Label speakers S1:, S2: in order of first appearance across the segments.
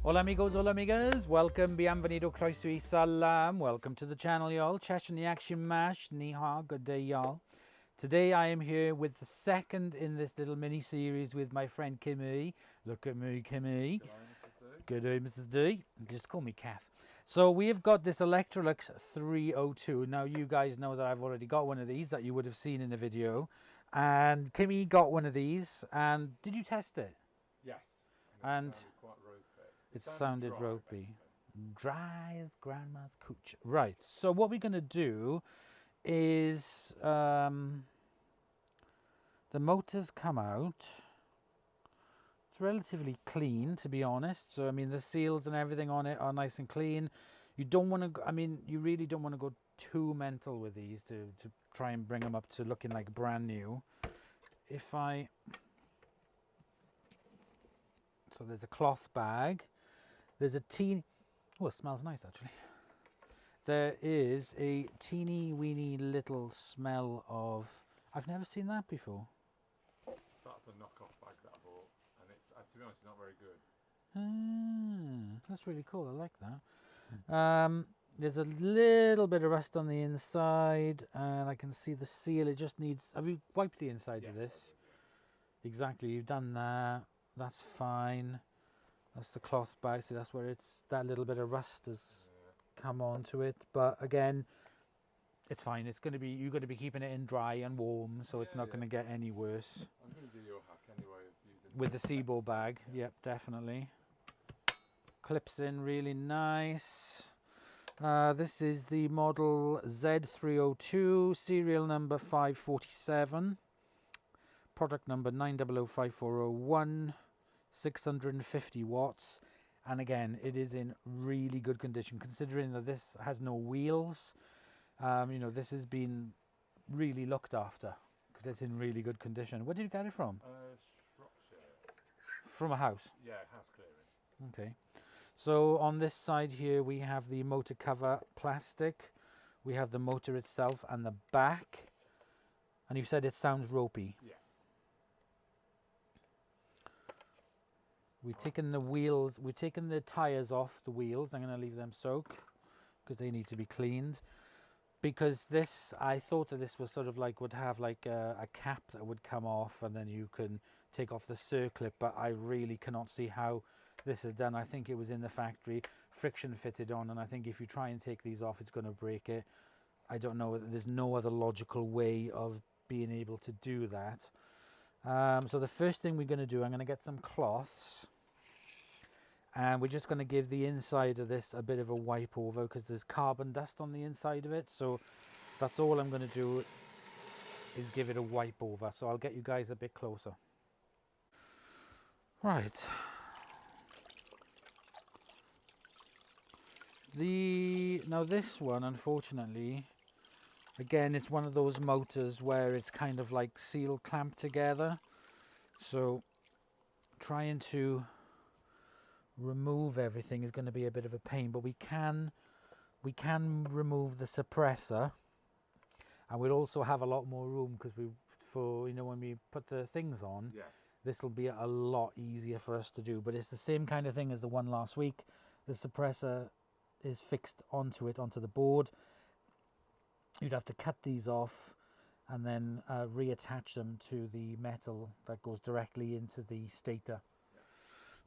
S1: Hola amigos, hola amigas, welcome, bienvenido, croeso y salam, welcome to the channel y'all, Chesh and the Action Mash, ni hao, good day y'all. Today I am here with the second in this little mini series with my friend Kimmy. Look at me, Kimmy. Good day, Mrs. D. Just call me Kath. So we have got this Electrolux 302. Now you guys know that I've already got one of these that you would have seen in the video. And Kimmy got one of these. And did you test it?
S2: Yes.
S1: And
S2: it sounded quite ropey.
S1: It sounded
S2: dry,
S1: ropey.
S2: basically.
S1: Dry as grandma's cooch. Right, so what we're going to do is the motor's come out. It's relatively clean, to be honest. So I mean, the seals and everything on it are nice and clean. You don't want to, I mean, you really don't want to go too mental with these to try and bring them up to looking like brand new. So there's a cloth bag. There's a teeny, oh, it smells nice actually. There is a teeny weeny little smell of, I've never seen that before.
S2: That's a knockoff bag that I bought, and it's to be honest, it's not very good.
S1: That's really cool, I like that. There's a little bit of rust on the inside, and I can see the seal, it just needs, have you wiped the inside of this?
S2: I did, yeah.
S1: Exactly, you've done that, that's fine. That's the cloth bag, see that's where it's, that little bit of rust has come onto it, but again, it's fine. It's going to be, you're going to be keeping it in dry and warm, so it's not going to get any worse.
S2: I'm going to do your hack anyway of using
S1: with the Seaboard bag. Yep, definitely. Clips in really nice. This is the model Z302, serial number 547, product number 9005401. 650 watts, and again it is in really good condition considering that this has no wheels. You know, this has been really looked after because it's in really good condition. Where did you get it from?
S2: Shropshire.
S1: From a house?
S2: Yeah, house clearance.
S1: Okay, so on this side here we have the motor cover plastic, we have the motor itself and the back, and you said it sounds ropey.
S2: Yeah.
S1: We've taken the wheels, we've taken the tyres off the wheels. I'm going to leave them soak because they need to be cleaned. Because this, I thought that this was sort of like, would have like a cap that would come off and then you can take off the circlip, but I really cannot see how this is done. I think it was in the factory, friction fitted on, and I think if you try and take these off, it's going to break it. I don't know, there's no other logical way of being able to do that. So the first thing we're going to do, I'm going to get some cloths and we're just going to give the inside of this a bit of a wipe over because there's carbon dust on the inside of it. So that's all I'm going to do is give it a wipe over. So I'll get you guys a bit closer. Right. Now this one, unfortunately, again, it's one of those motors where it's kind of like seal clamped together. So trying to remove everything is going to be a bit of a pain, but we can remove the suppressor, and we'll also have a lot more room because you know, when we put the things on, this will be a lot easier for us to do. But it's the same kind of thing as the one last week. The suppressor is fixed onto the board. You'd have to cut these off and then reattach them to the metal that goes directly into the stator.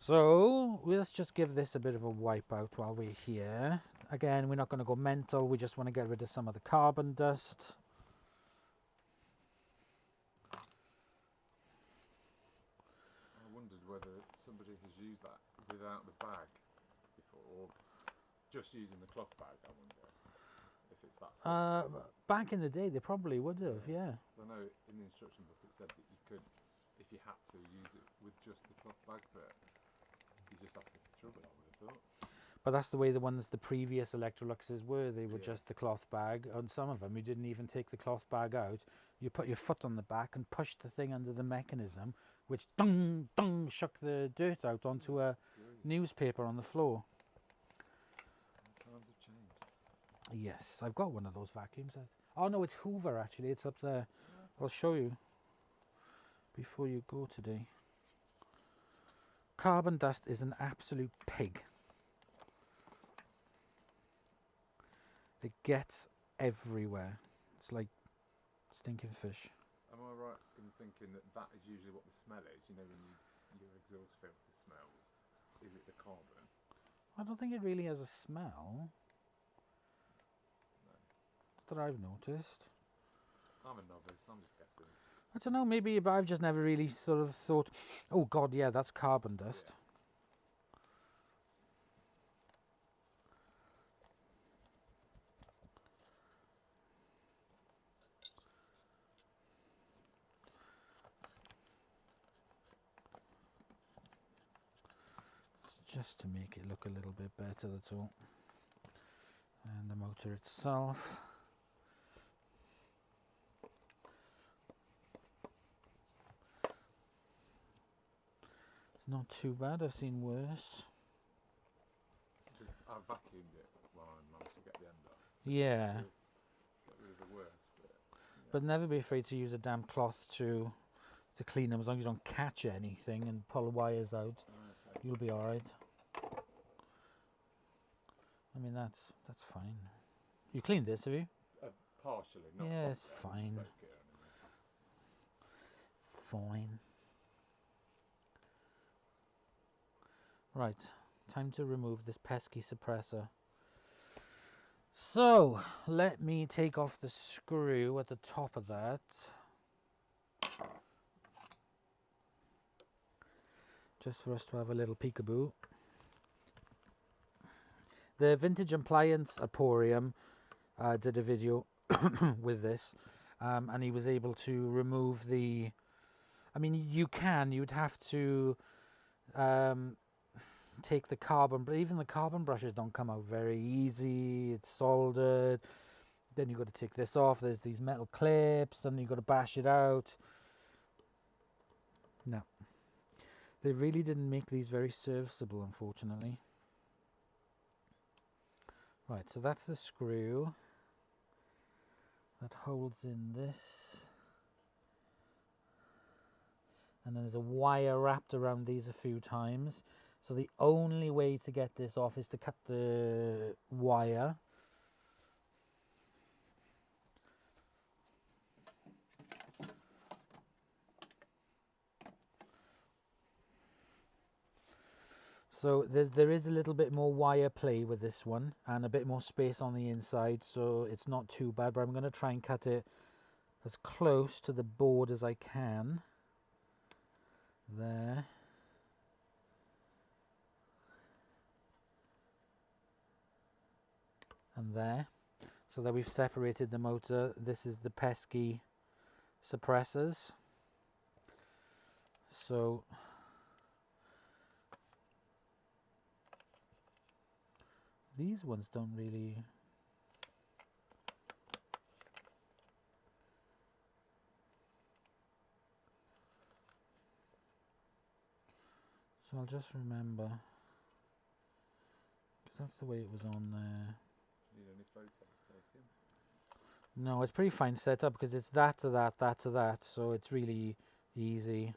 S1: So let's just give this a bit of a wipe out while we're here. Again, we're not going to go mental, we just want to get rid of some of the carbon dust.
S2: I wondered whether somebody has used that without the bag before, or just using the cloth bag. I wonder if it's that.
S1: Back in the day, they probably would have, yeah.
S2: I know in the instruction book it said that you could, if you had to, use it with just the cloth bag, but you just have to get the trouble, I would have thought.
S1: But that's the way the previous Electroluxes were. They were just the cloth bag. On some of them, you didn't even take the cloth bag out. You put your foot on the back and pushed the thing under the mechanism, which dung, dung, shook the dirt out onto a newspaper on the floor.
S2: Times have changed.
S1: Yes, I've got one of those vacuums. Oh no, it's Hoover actually. It's up there. I'll show you before you go today. Carbon dust is an absolute pig. It gets everywhere. It's like stinking fish.
S2: Am I right in thinking that that is usually what the smell is? You know, when your exhaust filter smells, is it the carbon?
S1: I don't think it really has a smell.
S2: No.
S1: Not that I've noticed.
S2: I'm a novice. I'm just guessing.
S1: I don't know, maybe, but I've just never really sort of thought, oh god, yeah, that's carbon dust.
S2: Yeah.
S1: It's just to make it look a little bit better, that's all. And the motor itself. It's not too bad, I've seen worse.
S2: I vacuumed it while I managed to get the end off.
S1: Yeah.
S2: To get rid of the worst bit. Yeah.
S1: But never be afraid to use a damp cloth to clean them, as long as you don't catch anything and pull wires out.
S2: Okay.
S1: You'll be alright. I mean, that's fine. You cleaned this, have you?
S2: Partially, not
S1: Yeah, it's
S2: properly,
S1: fine.
S2: soak it or anything.
S1: It's fine. Right, time to remove this pesky suppressor. So, let me take off the screw at the top of that. Just for us to have a little peekaboo. The Vintage Appliance Emporium did a video with this, and he was able to remove the... I mean, you'd have to take the carbon, but even the carbon brushes don't come out very easy. It's soldered. Then you've got to take this off. There's these metal clips, and you've got to bash it out. No. They really didn't make these very serviceable, unfortunately. Right, so that's the screw that holds in this. And then there's a wire wrapped around these a few times. So the only way to get this off is to cut the wire. So there is a little bit more wire play with this one and a bit more space on the inside, so it's not too bad, but I'm going to try and cut it as close to the board as I can. There. And there. So that we've separated the motor. This is the pesky suppressors. So these ones don't really... So I'll just remember, because that's the way it was on there.
S2: Need any photos taken?
S1: No, it's pretty fine set up because it's that to that, that to that, so it's really easy.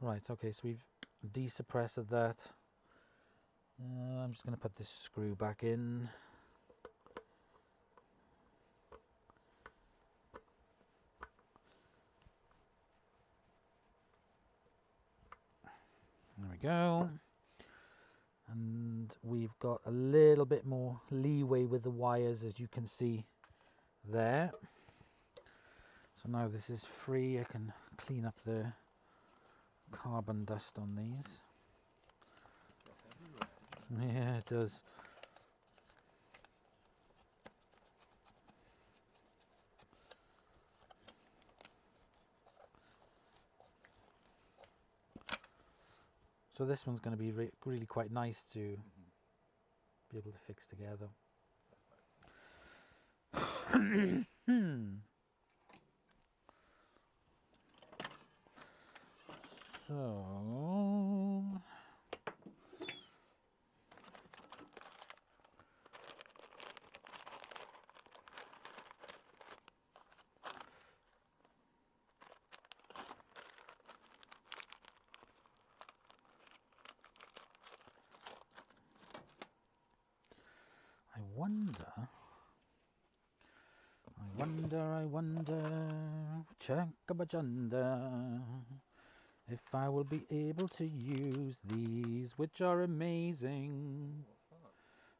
S1: Right, okay, so we've desuppressed that. I'm just going to put this screw back in. There we go. And we've got a little bit more leeway with the wires, as you can see there. So now this is free. I can clean up the carbon dust on these. Yeah, it does. So this one's going to be really quite nice to be able to fix together. So wonder, Chuckabajunda, if I will be able to use these, which are amazing.
S2: What's that?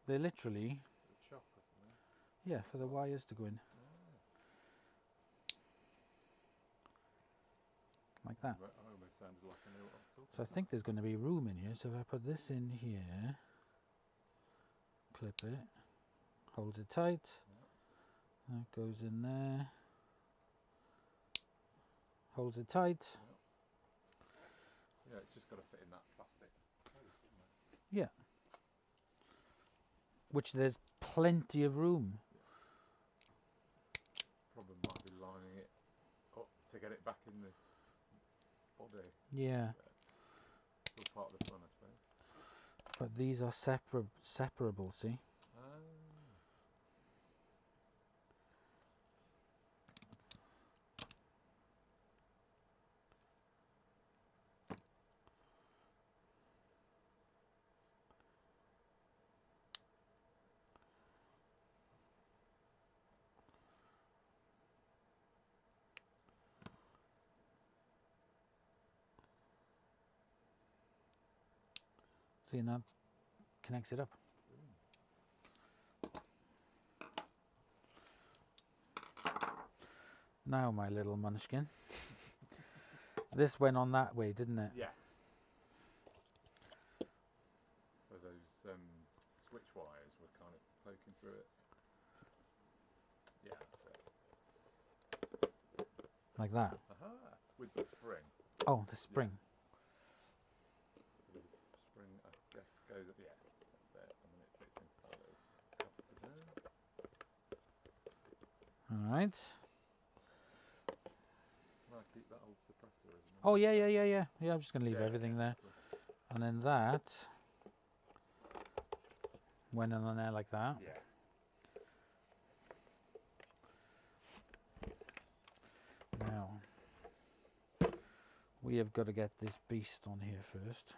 S1: They're literally,
S2: A chop or something?
S1: yeah, for the wires to go in, like that.
S2: I almost sounded like I knew what I was talking
S1: So I think there's going to be room in here. So if I put this in here, clip it, holds it tight, that goes in there, holds it tight.
S2: Yeah, it's just got to fit in that plastic case, isn't it?
S1: Yeah. Which there's plenty of room.
S2: Problem might be lining it up to get it back in the body.
S1: Yeah.
S2: Still part of the fun, I suppose.
S1: But these are separable, see? See, now connects it up. Now, my little munchkin. This went on that way, didn't it?
S2: Yes. So those switch wires were kind of poking through it. Yeah, that's it.
S1: Like that.
S2: Aha! With the spring.
S1: Oh, the spring.
S2: The spring, I guess, goes up. Yeah, that's it. And then it fits into that little cavity there.
S1: All right.
S2: Can I keep that old suppressor as well?
S1: Oh, yeah. Yeah, I'm just going to leave everything there.
S2: Cool.
S1: And then that went on there like that.
S2: Yeah.
S1: Now, we have got to get this beast on here first.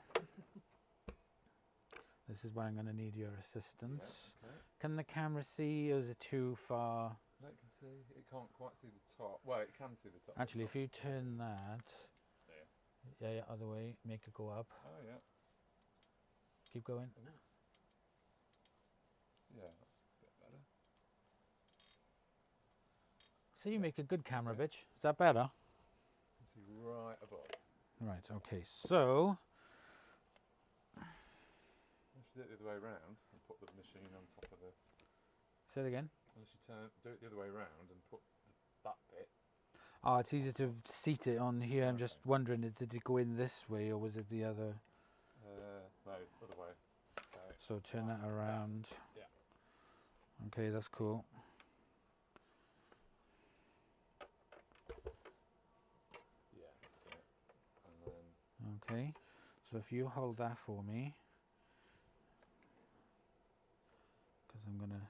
S1: This is where I'm going to need your assistance.
S2: Yeah, okay.
S1: Can the camera see, or is it too far?
S2: No, it can see. It can't quite see the top. Well, it can see the top.
S1: Actually, if you turn that,
S2: Yes.
S1: yeah, other way, make it go up.
S2: Oh, yeah.
S1: Keep going.
S2: Ooh. Yeah, that's a bit better.
S1: So you make a good camera, bitch. Is that better?
S2: You can see right above.
S1: Right, okay, so
S2: You should do it the other way around and put the machine on top of the...
S1: say it again.
S2: Unless you do it the other way around and put that bit.
S1: Oh, it's easier to seat it on here. I'm just wondering, did it go in this way or was it the other?
S2: No, other way.
S1: So turn that around.
S2: Yeah.
S1: Okay, that's cool.
S2: Yeah, that's it. And then...
S1: Okay, so if you hold that for me, because I'm going to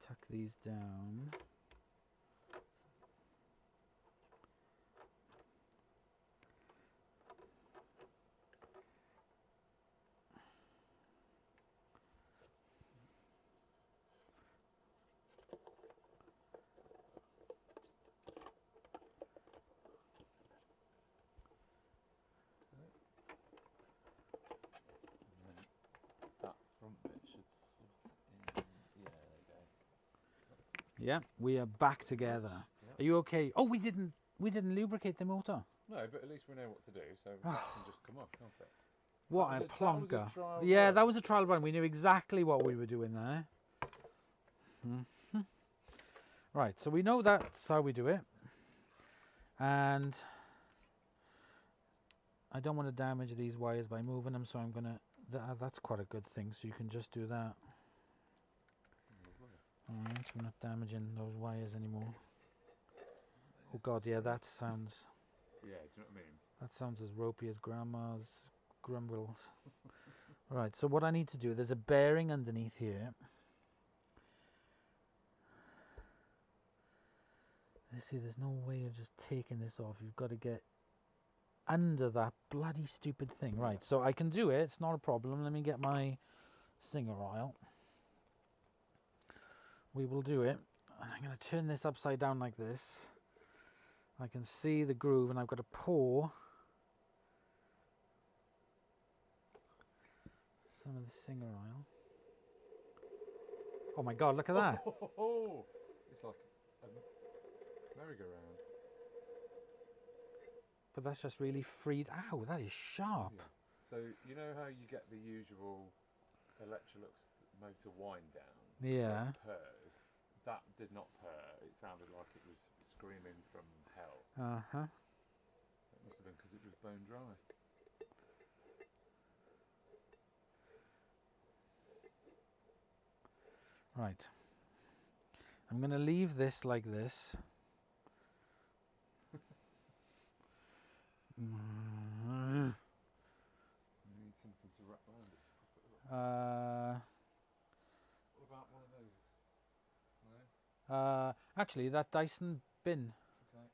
S1: tuck these down. Yeah, we are back together.
S2: Yeah.
S1: Are you okay? Oh, we didn't lubricate the motor.
S2: No, but at least we know what to do, so that can just come off, can't it?
S1: What a
S2: That was a
S1: plonker.
S2: trial
S1: Yeah,
S2: run.
S1: that was a trial run. We knew exactly what we were doing there. Right, so we know that's how we do it. And I don't want to damage these wires by moving them, so I'm going to... that's quite a good thing, so you can just do that. Alright, we're not damaging those wires anymore. Oh god, yeah, that sounds...
S2: Yeah, do you know what I mean?
S1: That sounds as ropey as grandma's grumbles. Right, so what I need to do, there's a bearing underneath here. You see, there's no way of just taking this off. You've got to get under that bloody stupid thing. Right, so I can do it. It's not a problem. Let me get my Singer oil. We will do it. And I'm going to turn this upside down like this. I can see the groove, and I've got to pour some of the Singer oil. Oh my God, look at that.
S2: Oh, it's like a merry-go-round.
S1: But that's just really freed. Ow, that is sharp.
S2: Yeah. So you know how you get the usual Electrolux motor wind down?
S1: Yeah.
S2: That purrs. That did not purr. It sounded like it was screaming from hell.
S1: Uh-huh.
S2: It must have been because it was bone dry.
S1: Right. I'm going to leave this like this.
S2: You need something to wrap around it. What about one of those? No?
S1: Actually, that Dyson bin.
S2: Okay.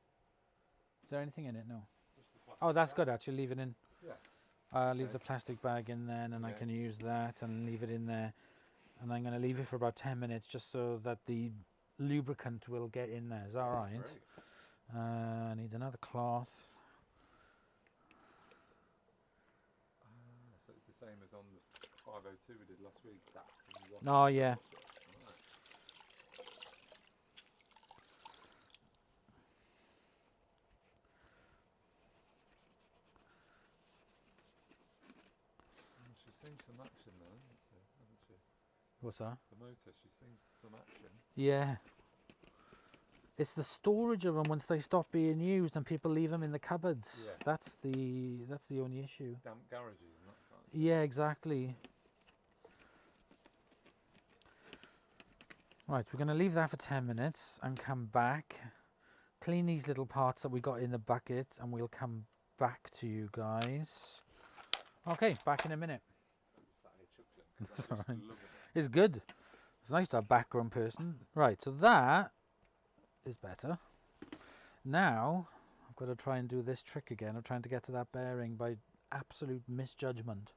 S1: Is there anything in it? No.
S2: Just the plastic
S1: Oh, that's
S2: bag?
S1: good actually. Leave it in.
S2: Yeah.
S1: Leave
S2: Okay.
S1: the plastic bag in there, and then I
S2: Yeah.
S1: can use that and leave it in there. And I'm going to leave it for about 10 minutes just so that the lubricant will get in there. Is that all right?
S2: Great.
S1: I need another cloth.
S2: So it's the same as on the 502 we did last week. That.
S1: Oh, yeah.
S2: Right. She's seen some action though, hasn't she?
S1: What's that?
S2: The motor, she's seen some action.
S1: Yeah. It's the storage of them once they stop being used and people leave them in the cupboards.
S2: Yeah.
S1: That's the only issue.
S2: Damp garages and that kind of.
S1: Yeah, exactly. Right, we're going to leave that for 10 minutes and come back, clean these little parts that we got in the bucket, and we'll come back to you guys. Okay, back in a minute.
S2: That's
S1: all right.
S2: loving it.
S1: It's good. It's nice to have a background person. Right, so that is better. Now, I've got to try and do this trick again of trying to get to that bearing by absolute misjudgment.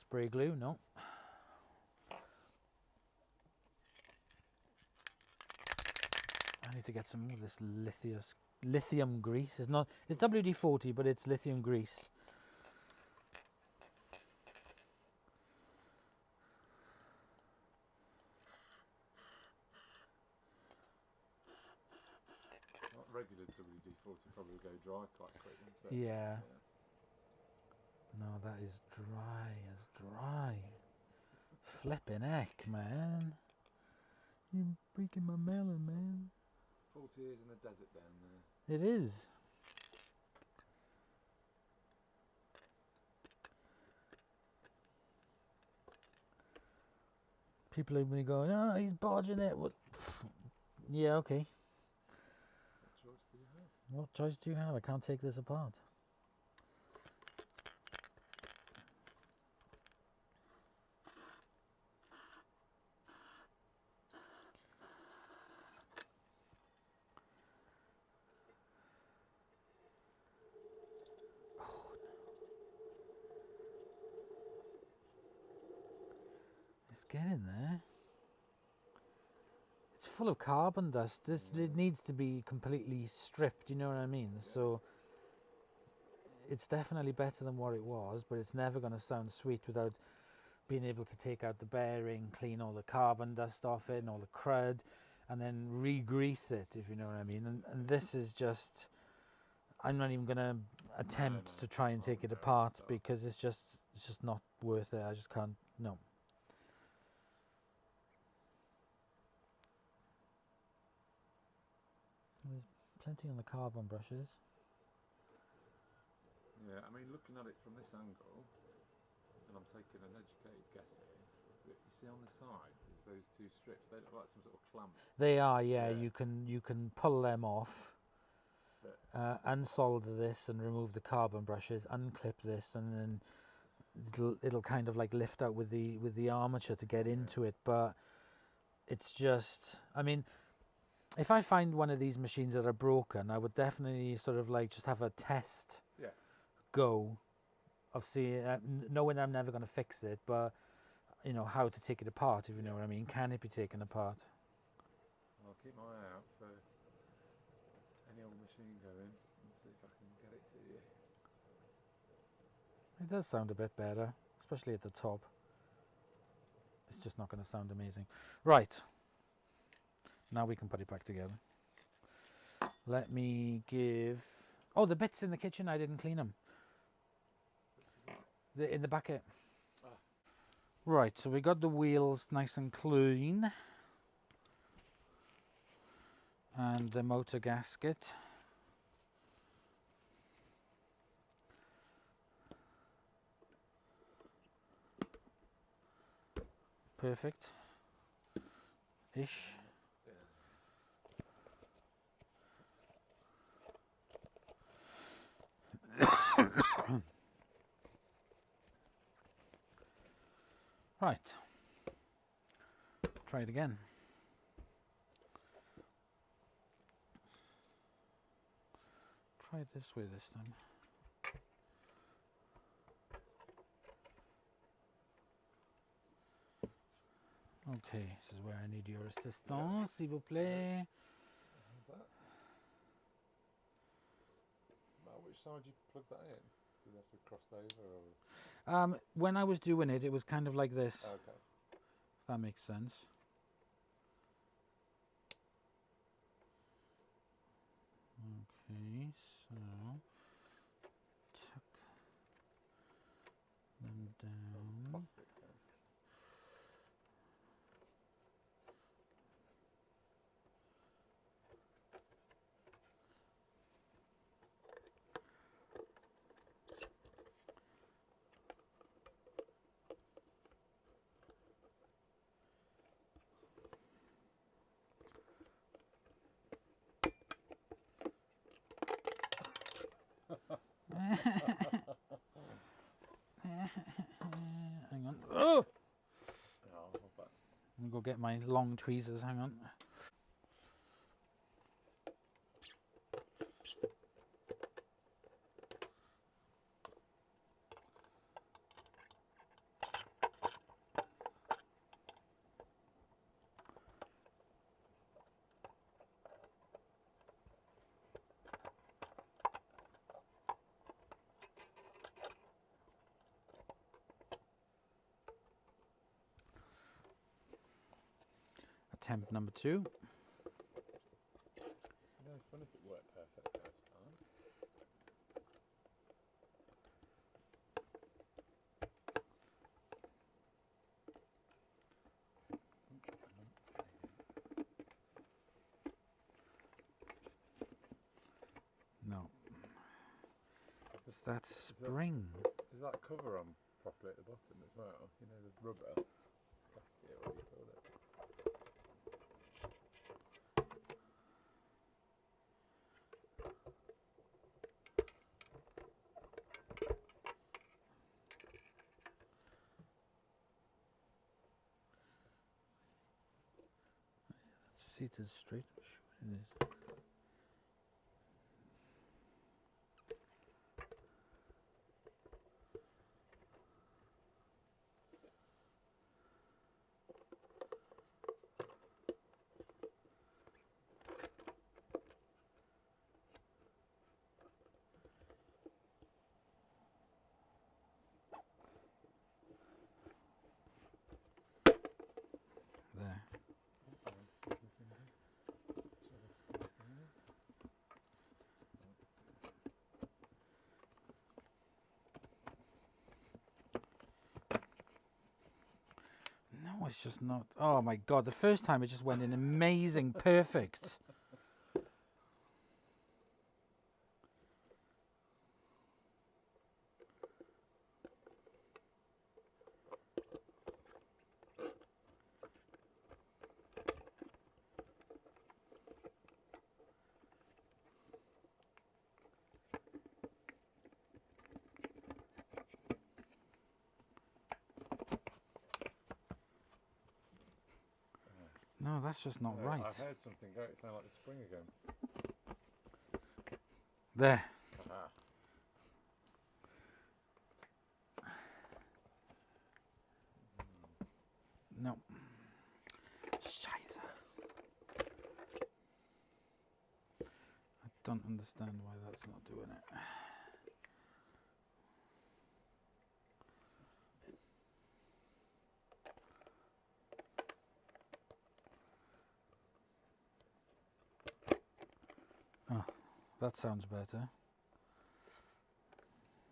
S1: Spray glue, no. I need to get some of this lithium grease. It's WD-40, but it's lithium grease.
S2: Not regular WD-40 probably go dry quite quick, wouldn't it?
S1: Yeah. No, that is dry as dry. Flipping heck, man. You're breaking my melon, man.
S2: 40 years in the desert down there.
S1: It is. People are going to be going, oh, he's bodging it. What? Yeah, okay.
S2: What choice do you have?
S1: What choice do you have? I can't take this apart. It's getting there. It's full of carbon dust. It needs to be completely stripped, you know what I mean?
S2: Yeah.
S1: So it's definitely better than what it was, but it's never going to sound sweet without being able to take out the bearing, clean all the carbon dust off it and all the crud, and then re-grease it, if you know what I mean. And this is just, I'm not even going to attempt to try and take it apart because it's just not worth it. I just can't, no. There's plenty on the carbon brushes.
S2: Yeah, I mean, looking at it from this angle, and I'm taking an educated guess here, but you see on the side, there's those two strips. They look like some sort of clamp.
S1: They are, yeah.
S2: Yeah.
S1: You can pull them off,
S2: But
S1: unsolder this and remove the carbon brushes, unclip this, and then it'll kind of like lift out with the armature to get into it. But it's just, I mean, if I find one of these machines that are broken, I would definitely sort of like just have a test
S2: Yeah.
S1: go of seeing, knowing I'm never going to fix it, but you know how to take it apart, if you know what I mean. Can it be taken apart?
S2: I'll keep my eye out for any old machine going and see if I can get it to you.
S1: It does sound a bit better, especially at the top. It's just not going to sound amazing. Right. Now we can put it back together. Let me give... Oh, the bits in the kitchen, I didn't clean them. In the bucket.
S2: Ah.
S1: Right, so we got the wheels nice and clean. And the motor gasket. Perfect. Ish. Right. Try it again. Try it this way this time. Okay, this is where I need your assistance, s'il vous plaît.
S2: Which side you plug that in? Do you have to cross over? Or?
S1: When I was doing it, it was kind of like this.
S2: Okay.
S1: If that makes sense. Okay, so tuck them down.
S2: Plastic then.
S1: Hang on. Oh!
S2: Oh,
S1: Let me go get my long tweezers. Hang on. Attempt number 2.
S2: You know, it's funny if it worked perfect first time.
S1: No. It's that spring.
S2: Is that cover on properly at the bottom as well? You know, the rubber gasket, what do you call it?
S1: Seat is straight. Sure it is. There. No, it's just not. Oh my god, the first time it just went in amazing, perfect. No, that's just not
S2: No,
S1: right.
S2: I heard something go. It sounded like the spring again.
S1: There.
S2: Aha.
S1: No. Scheiße. I don't understand why that's not doing it. Oh, that sounds better.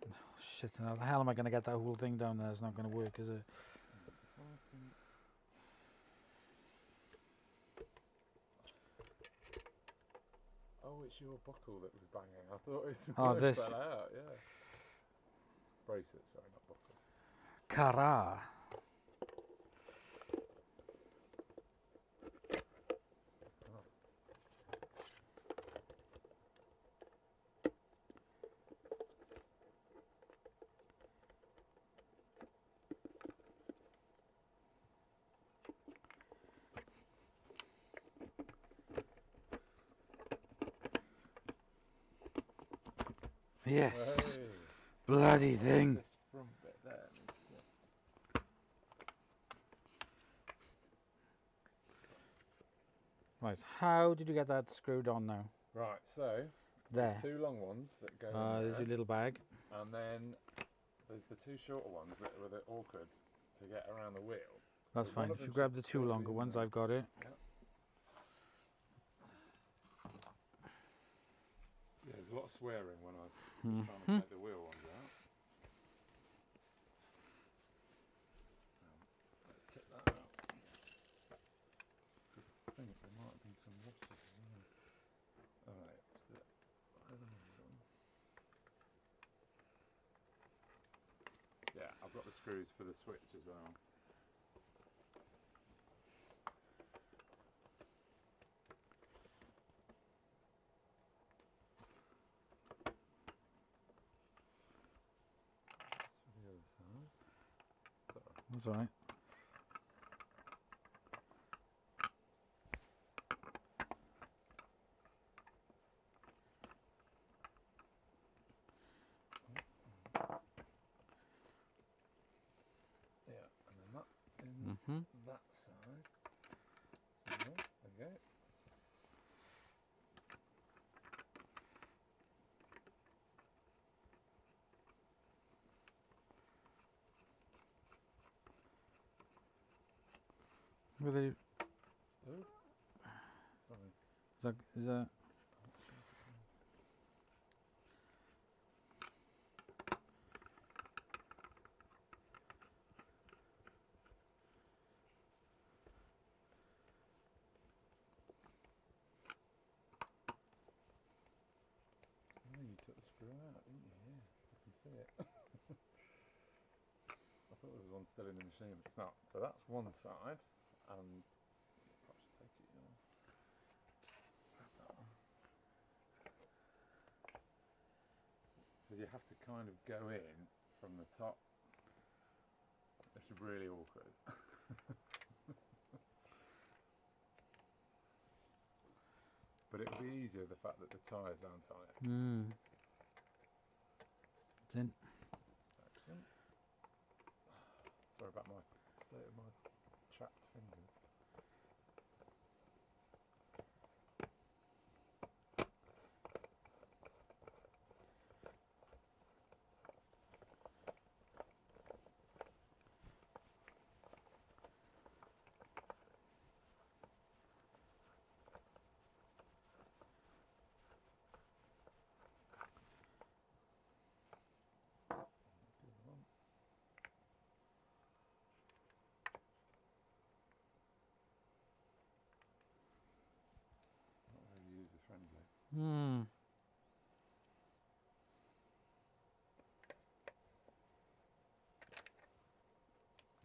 S1: Oh, shit, how the hell am I going to get that whole thing down there? It's not going to work, is it?
S2: Oh, it's your buckle that was banging. I thought it
S1: Oh, this.
S2: fell out, yeah. Bracelet, sorry, not buckle.
S1: Kara. Yes.
S2: Hey.
S1: Bloody thing.
S2: This front bit there needs to...
S1: Right, how did you get that screwed on now?
S2: Right, so
S1: There.
S2: there's two long ones that go in
S1: There's
S2: there,
S1: your little bag.
S2: and then there's the two shorter ones that were the awkward to get around the wheel.
S1: That's
S2: So one
S1: fine.
S2: of
S1: If you
S2: them
S1: grab
S2: should
S1: the two
S2: still
S1: longer
S2: be in
S1: ones,
S2: there.
S1: I've got it.
S2: Yeah, there's a lot of swearing when I was
S1: Mhm.
S2: trying to take the wheel ones out. Let's take that out. I think there might have been some washers as well. Alright, so where are the long ones? Yeah, I've got the screws for the switch as well. That's for the other side. Sorry.
S1: That's alright.
S2: Yeah, and then that in
S1: Mm-hmm.
S2: that side. So there we go.
S1: Were they,
S2: Oh, sorry.
S1: is that
S2: Oh, you took the screw out, didn't you? Yeah, I can see it. I thought there was one still in the machine, but it's not. So that's one side, and perhaps you take it, grab that one. So you have to kind of go in from the top. It's really awkward. But it'll be easier the fact that the tyres aren't on it.
S1: It's in.
S2: Excellent. Sorry about my state of my chapped fingers. That's the other one. Not very user friendly.
S1: Hmm.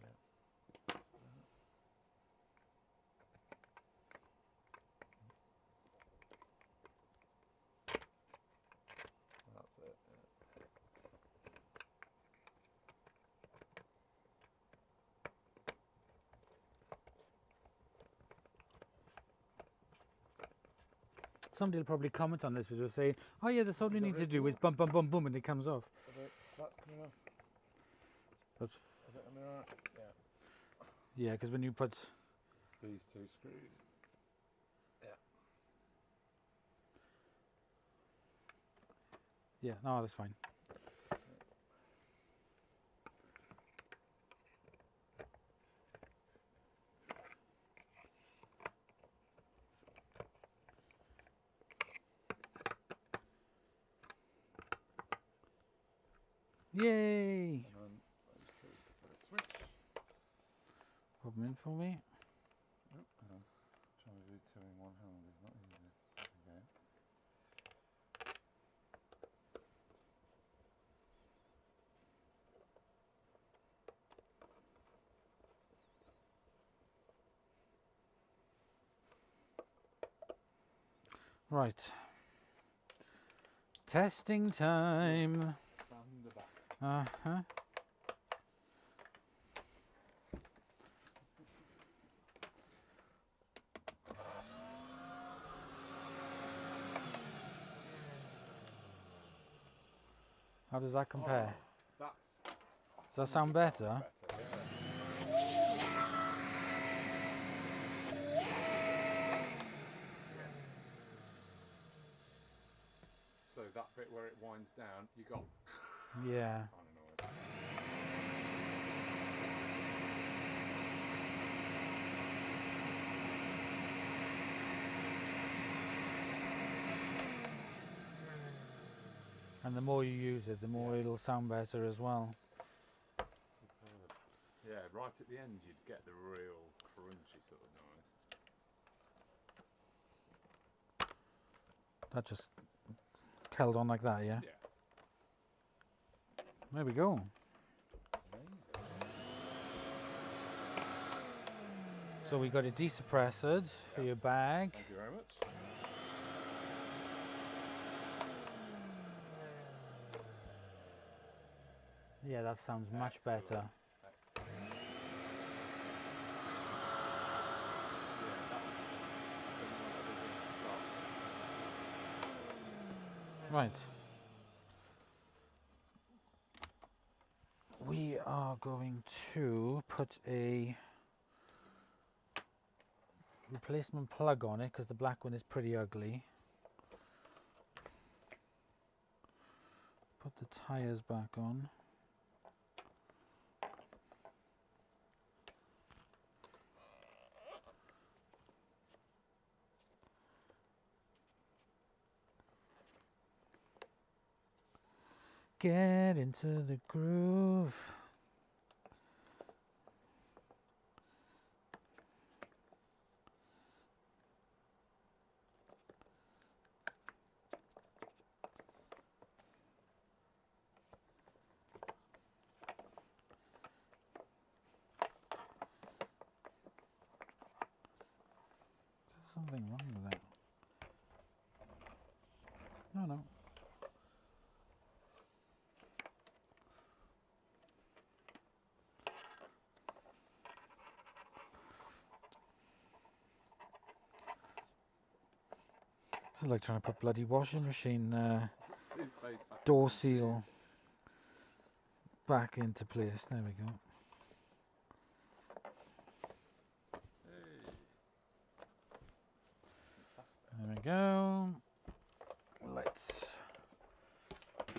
S2: Yeah. That's that. That's it. Yeah.
S1: Somebody will probably comment on this video saying, oh yeah, that's all you
S2: Is that
S1: need to
S2: red
S1: do is bum, bum, bum, bum, and it comes off.
S2: That's coming off.
S1: That's,
S2: Is it coming out? Yeah.
S1: yeah, because when you put,
S2: These two screws.
S1: yeah, no, that's fine. Yay!
S2: And then those two for the switch.
S1: Put them in for me.
S2: Oh, hang on. Trying to do two in one hand is not easy. There we go.
S1: Right. Testing time.
S2: Stand the back.
S1: Uh-huh. How does that compare?
S2: That's
S1: Does that sound better?
S2: yeah. So that bit where it winds down, you got
S1: Yeah.
S2: kind of noise.
S1: And the more you use it, the more it'll sound better as well.
S2: Superb. Yeah, right at the end you'd get the real crunchy sort of noise.
S1: That just held on like that, yeah?
S2: Yeah.
S1: There we go.
S2: Amazing.
S1: So we got it desuppressed for your bag.
S2: Thank you very much.
S1: Yeah, that sounds much better.
S2: Excellent.
S1: Right. We are going to put a replacement plug on it because the black one is pretty ugly. Put the tires back on. Get into the groove. Is there something wrong with that? No. This is like trying to put bloody washing machine door seal back into place. There we go. There we go. Let's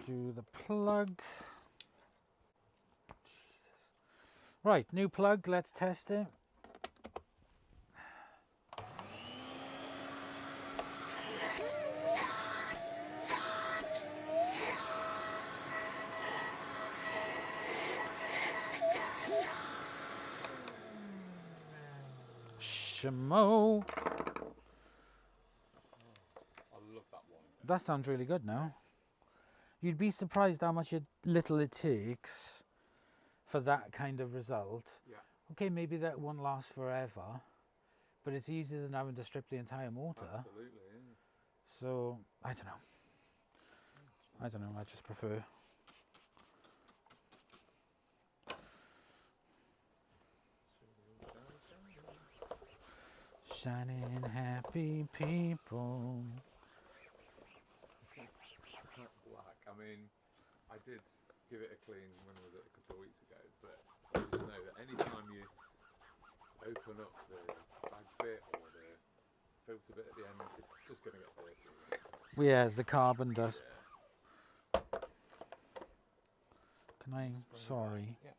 S1: do the plug. Jesus. Right, new plug. Let's test it. Shimo.
S2: I love that one.
S1: That sounds really good now. You'd be surprised how much little it takes for that kind of result.
S2: Yeah.
S1: Okay, maybe that won't last forever, but it's easier than having to strip the entire motor.
S2: Absolutely, yeah.
S1: So, I don't know. I just prefer. Shining happy people.
S2: I mean, I did give it a clean when was it, a couple of weeks ago, but I just know that any time you open up the bag bit or the filter bit at the end, it's just going to get dirty.
S1: Well, yeah, it's the carbon dust.
S2: Yeah.
S1: Can I? Sorry.
S2: Yeah.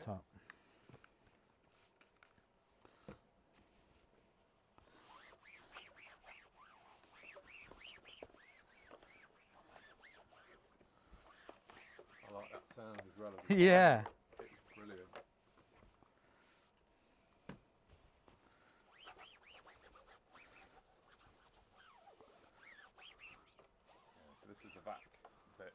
S1: Top.
S2: I like that sound as well.
S1: Yeah.
S2: It's brilliant. Yeah, so this is the vac that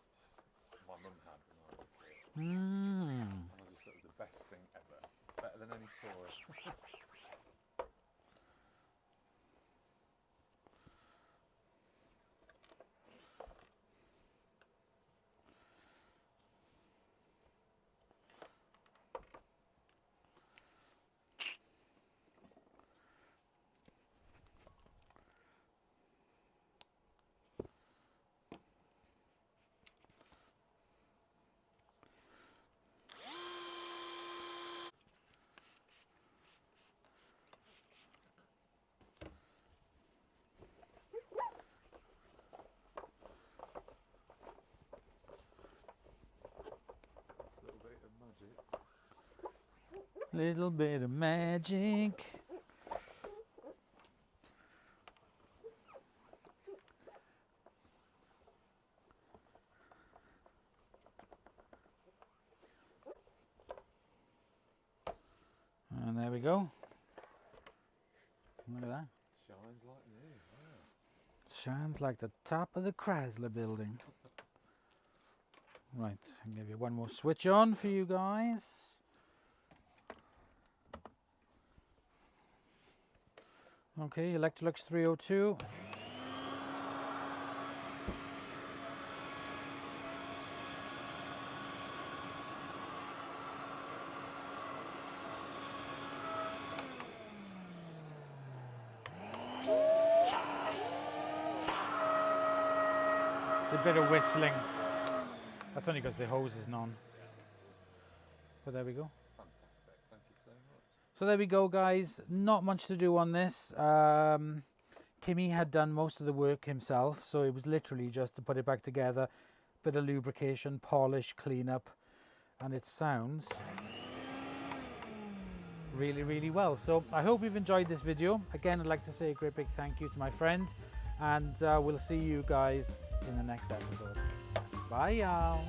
S2: my mum had when I was a kid. And I just thought it was the best thing ever. Better than any toy.
S1: Little bit of magic. And there we go. Look at that.
S2: Shines like new. Wow.
S1: Shines like the top of the Chrysler building. Right, I'll give you one more switch on for you guys. Okay, Electrolux 302. It's a bit of whistling. That's only because the hose isn't on. But there we go.
S2: Fantastic. Thank you so much.
S1: So there we go, guys. Not much to do on this. Kimmy had done most of the work himself, so it was literally just to put it back together. Bit of lubrication, polish, clean up, and it sounds really, really well. So I hope you've enjoyed this video. Again, I'd like to say a great big thank you to my friend, and we'll see you guys in the next episode. Bye, y'all.